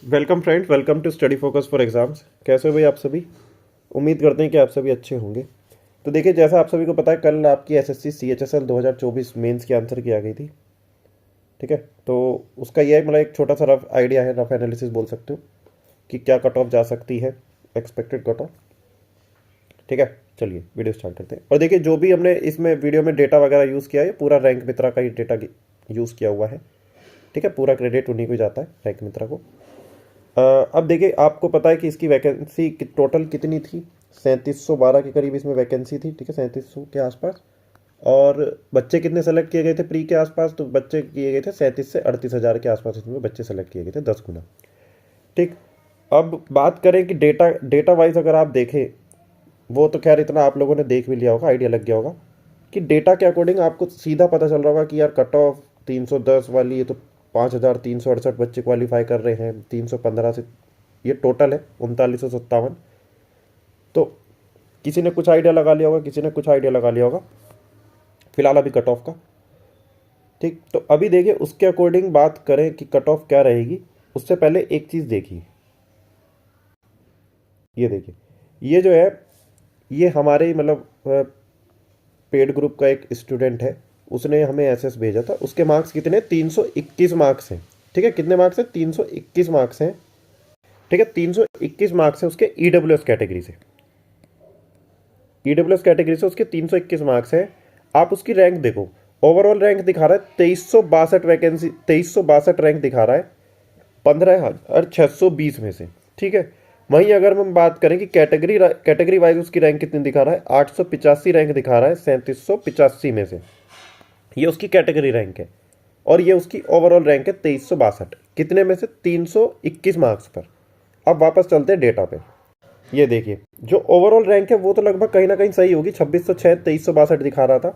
Welcome friends, welcome to study focus for exams. कैसे हो भाई आप सभी? उम्मीद करते हैं कि आप सभी अच्छे होंगे। तो देखिए, जैसा आप सभी को पता है, कल आपकी एसएससी सीएचएसएल 2024 मेंस की आंसर की आ गई थी। ठीक है, तो उसका यह मतलब एक छोटा सा रफ आइडिया है, रफ एनालिसिस बोल सकते हो कि क्या कट ऑफ जा सकती है, एक्सपेक्टेड कट ऑफ। ठीक है, चलिए वीडियो स्टार्ट करते हैं। और देखिए, जो भी हमने इसमें वीडियो में डेटा वगैरह यूज़ किया है, पूरा रैंक मित्रा का ही डेटा यूज़ किया हुआ है। ठीक है, पूरा क्रेडिट उन्हीं को जाता है, रैंक मित्रा को। अब देखिए, आपको पता है कि इसकी वैकेंसी टोटल कितनी थी? 3712 के करीब इसमें वैकेंसी थी। ठीक है, 3700 के आसपास। और बच्चे कितने सेलेक्ट किए गए थे प्री के आसपास? तो बच्चे किए गए थे 37 से 38 हज़ार के आसपास, इसमें बच्चे सेलेक्ट किए गए थे, 10 गुना। ठीक। अब बात करें कि डेटा डेटा वाइज अगर आप देखें, वो तो खैर इतना आप लोगों ने देख भी लिया होगा, आइडिया लग गया होगा कि डेटा के अकॉर्डिंग आपको सीधा पता चल रहा होगा कि यार कट ऑफ 310 वाली, ये तो 5368 बच्चे क्वालिफाई कर रहे हैं। 315 से ये टोटल है 3957। तो किसी ने कुछ आइडिया लगा लिया होगा, किसी ने कुछ आइडिया लगा लिया होगा फिलहाल अभी कट ऑफ का। ठीक, तो अभी देखिए, उसके अकॉर्डिंग बात करें कि कट ऑफ क्या रहेगी, उससे पहले एक चीज़ देखिए। ये देखिए, ये जो है, ये हमारे मतलब पेड ग्रुप का एक स्टूडेंट है, उसने हमें एसएस भेजा था। उसके मार्क्स कितने? 321 मार्क्स हैं। ठीक है, कितने मार्क्स हैं? 321 मार्क्स हैं। ठीक है, 321 मार्क्स हैं उसके ईडब्ल्यूएस कैटेगरी से। ईडब्ल्यूएस कैटेगरी से उसके 321 मार्क्स हैं। आप उसकी रैंक देखो, ओवरऑल रैंक दिखा रहा है 2362 वैकेंसी, 2362 रैंक दिखा रहा है 15,620 में से। ठीक है, वहीं अगर हम बात करें कि कैटेगरी वाइज उसकी रैंक कितनी दिखा रहा है, 885 रैंक दिखा रहा है 3785 में से। ये उसकी कैटेगरी रैंक है। और ये उसकी ओवरऑल रैंक है 2362। कितने में से? 321 मार्क्स पर। अब वापस चलते हैं डेटा पे। ये देखिए, जो ओवरऑल रैंक है वो तो लगभग कहीं ना कहीं सही होगी, 2606 2362 दिखा रहा था।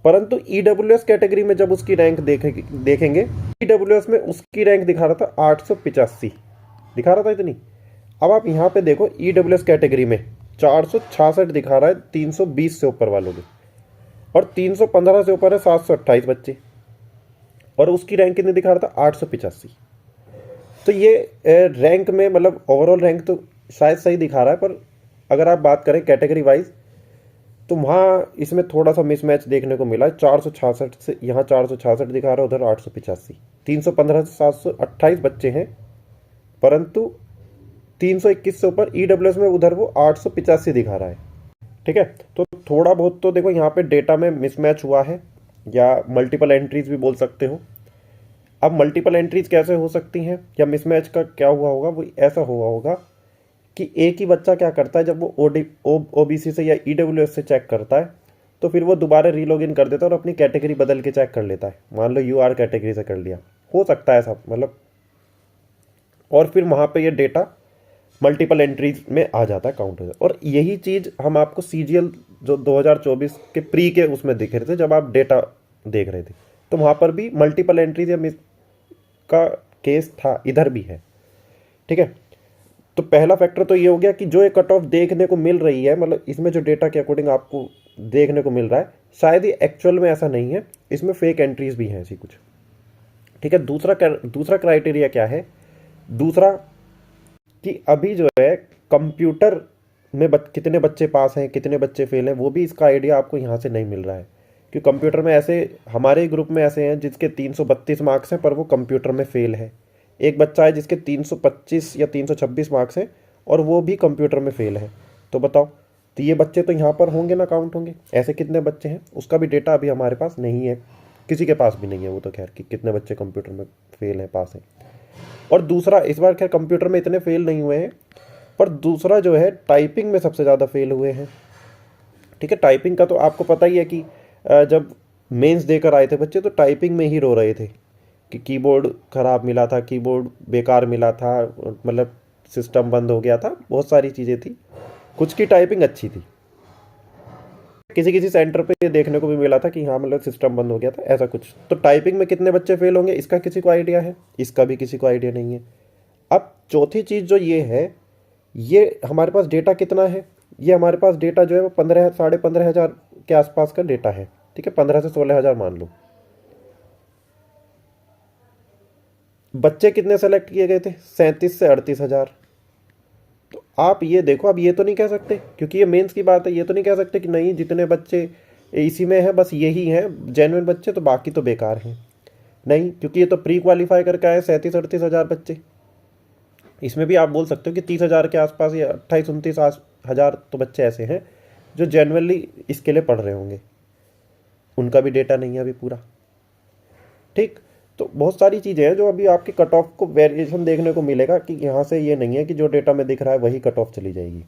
परंतु ईडब्ल्यूएस कैटेगरी में जब उसकी रैंक देखेंगे, ईडब्ल्यूएस में उसकी रैंक दिखा रहा था 885, दिखा रहा था इतनी। अब आप यहाँ पे देखो, ईडब्ल्यूएस कैटेगरी में 466 दिखा रहा है 320 से ऊपर वालों की, और 315 से ऊपर है 728 बच्चे, और उसकी रैंक कितनी दिखा रहा था? 885। तो ये रैंक में मतलब ओवरऑल रैंक तो शायद सही दिखा रहा है, पर अगर आप बात करें कैटेगरी वाइज, तो वहाँ इसमें थोड़ा सा मिसमैच देखने को मिला है। 466 से यहाँ 466 दिखा रहा है, उधर 885। 315 से 728 बच्चे हैं, परंतु 321 से ऊपर ईडब्ल्यूएस में उधर वो 885 दिखा रहा है। ठीक है, तो थोड़ा बहुत तो देखो यहाँ पे डेटा में मिसमैच हुआ है, या मल्टीपल एंट्रीज भी बोल सकते हो। अब मल्टीपल एंट्रीज कैसे हो सकती हैं, या मिसमैच का क्या हुआ होगा? वो ऐसा हुआ होगा कि एक ही बच्चा क्या करता है, जब वो ओबीसी से या ईडब्ल्यूएस से चेक करता है, तो फिर वो दोबारा रीलॉग इन कर देता है और अपनी कैटेगरी बदल के चेक कर लेता है। मान लो यूआर कैटेगरी से कर लिया, हो सकता है ऐसा मतलब, और फिर वहाँ पे ये डेटा मल्टीपल एंट्रीज में आ जाता है, काउंट हो जाता है। और यही चीज़ हम आपको सीजीएल जो 2024 के प्री के उसमें दिख रहे थे, जब आप डेटा देख रहे थे, तो वहाँ पर भी मल्टीपल एंट्रीज या मिस का केस था, इधर भी है। ठीक है, तो पहला फैक्टर तो ये हो गया कि जो ये कट ऑफ देखने को मिल रही है, मतलब इसमें जो डेटा के अकॉर्डिंग आपको देखने को मिल रहा है, शायद ये एक्चुअल में ऐसा नहीं है, इसमें फेक एंट्रीज भी हैं ऐसी कुछ। ठीक है, दूसरा क्राइटेरिया क्या है? दूसरा कि अभी जो है कंप्यूटर में कितने बच्चे पास हैं, कितने बच्चे फेल हैं, वो भी इसका आइडिया आपको यहाँ से नहीं मिल रहा है। कि कंप्यूटर में ऐसे हमारे ग्रुप में ऐसे हैं जिसके 332 मार्क्स हैं, पर वो कंप्यूटर में फेल है। एक बच्चा है जिसके 325 या 326 मार्क्स हैं, और वो भी कंप्यूटर में फेल है। तो बताओ, तो ये बच्चे तो यहाँ पर होंगे ना, काउंट होंगे। ऐसे कितने बच्चे हैं, उसका भी डेटा अभी हमारे पास नहीं है, किसी के पास भी नहीं है वो तो खैर, कि कितने बच्चे कंप्यूटर में फेल हैं, पास हैं। और दूसरा, इस बार खैर कंप्यूटर में इतने फेल नहीं हुए हैं, पर दूसरा जो है टाइपिंग में सबसे ज़्यादा फेल हुए हैं। ठीक है, टाइपिंग का तो आपको पता ही है कि जब मेंस देकर आए थे बच्चे, तो टाइपिंग में ही रो रहे थे कि कीबोर्ड ख़राब मिला था, कीबोर्ड बेकार मिला था, मतलब सिस्टम बंद हो गया था, बहुत सारी चीज़ें थी। कुछ की टाइपिंग अच्छी थी, किसी किसी सेंटर पे ये देखने को भी मिला था कि हाँ मतलब सिस्टम बंद हो गया था, ऐसा कुछ। तो टाइपिंग में कितने बच्चे फेल होंगे, इसका किसी को आइडिया है? इसका भी किसी को आइडिया नहीं है। अब चौथी चीज़ जो ये है, ये हमारे पास डेटा कितना है? ये हमारे पास डेटा जो है वो 15,500 के आसपास का डेटा है। ठीक है, 15 से 16 हज़ार मान लो। बच्चे कितने सेलेक्ट किए गए थे? 37 से 38,000। तो आप ये देखो, अब ये तो नहीं कह सकते, क्योंकि ये मेंस की बात है, ये तो नहीं कह सकते कि नहीं जितने बच्चे इसी में हैं बस यही हैं जेन्युइन बच्चे, तो बाकी तो बेकार हैं। नहीं, क्योंकि ये तो प्री क्वालिफाई करके आए 37-38,000 बच्चे। इसमें भी आप बोल सकते हो कि 30,000 के आसपास या 28-29,000 तो बच्चे ऐसे हैं जो जेन्युइनली इसके लिए पढ़ रहे होंगे। उनका भी डेटा नहीं है अभी पूरा। ठीक, तो बहुत सारी चीज़ें हैं जो अभी आपके कट ऑफ को वेरिएशन देखने को मिलेगा कि यहाँ से ये नहीं है कि जो डेटा में दिख रहा है वही कट ऑफ चली जाएगी।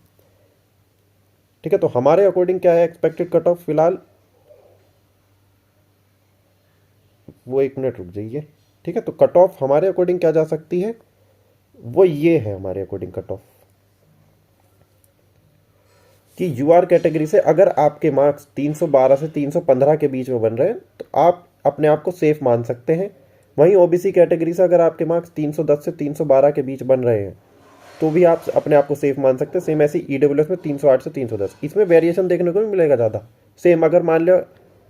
ठीक है, तो हमारे अकॉर्डिंग क्या है एक्सपेक्टेड कट ऑफ फिलहाल, वो 1 मिनट रुक जाइए। ठीक है, तो कट ऑफ हमारे अकॉर्डिंग क्या जा सकती है, वो ये है हमारे अकॉर्डिंग कट ऑफ कि यूआर कैटेगरी से अगर आपके मार्क्स 312 से 315 के बीच में बन रहे हैं तो आप अपने आप को सेफ मान सकते हैं। वहीं ओबीसी कैटेगरी से अगर आपके मार्क्स 310 से 312 के बीच बन रहे हैं तो भी आप अपने आप को सेफ मान सकते हैं। सेम ऐसी ईडब्ल्यूएस में 308 से 310, इसमें वेरिएशन देखने को नहीं मिलेगा ज़्यादा। सेम अगर मान लो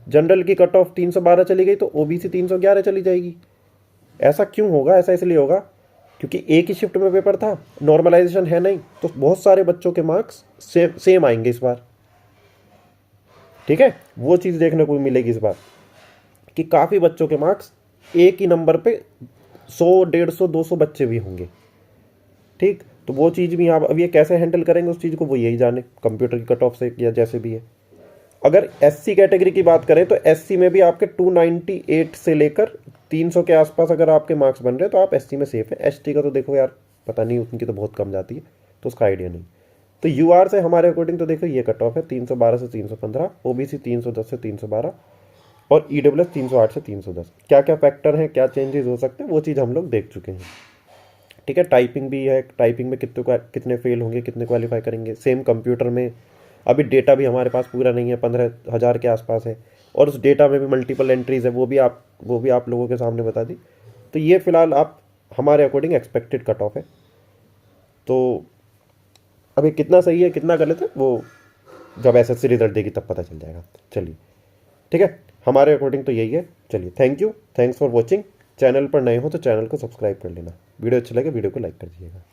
जनरल की कट ऑफ 312 चली गई तो ओबीसी 311 चली जाएगी। ऐसा क्यों होगा? ऐसा इसलिए होगा क्योंकि एक ही शिफ्ट में पेपर था, नॉर्मलाइजेशन है नहीं, तो बहुत सारे बच्चों के मार्क्स सेम आएंगे इस बार। ठीक है, वो चीज़ देखने को मिलेगी इस बार कि काफ़ी बच्चों के मार्क्स एक ही नंबर पे 100, 150, 200 बच्चे भी होंगे। ठीक, तो वो चीज़ भी आप अब ये कैसे हैंडल करेंगे उस चीज़ को वो यही जाने, कंप्यूटर की कट ऑफ से या जैसे भी है। अगर एससी कैटेगरी की बात करें तो एससी में भी आपके 298 से लेकर 300 के आसपास अगर आपके मार्क्स बन रहे हैं तो आप एससी में सेफ है। एसटी का तो देखो यार पता नहीं, उनकी तो बहुत कम जाती है तो उसका आइडिया नहीं। तो यूआर से हमारे अकॉर्डिंग तो देखो ये कट ऑफ है 312 से 315, ओबीसी 310 से 312 और ईडब्ल्यूएस 308 से 310। क्या क्या फैक्टर हैं, क्या चेंजेस हो सकते हैं, वो चीज़ हम लोग देख चुके हैं। ठीक है, टाइपिंग भी है, टाइपिंग में कितने फेल होंगे, कितने क्वालिफाई करेंगे। सेम कंप्यूटर में अभी डेटा भी हमारे पास पूरा नहीं है, 15,000 के आसपास है और उस डेटा में भी मल्टीपल एंट्रीज है, वो भी आप लोगों के सामने बता दी। तो ये फिलहाल आप हमारे अकॉर्डिंग एक्सपेक्टेड कट ऑफ है। तो अभी कितना सही है कितना गलत है वो जब एसएससी रिजल्ट देगी तब पता चल जाएगा। चलिए ठीक है, हमारे अकॉर्डिंग तो यही है। चलिए thank you, thanks for watching. Channel पर नए हो तो चैनल को सब्सक्राइब कर लेना। वीडियो अच्छा लगे वीडियो को लाइक कर दीजिएगा।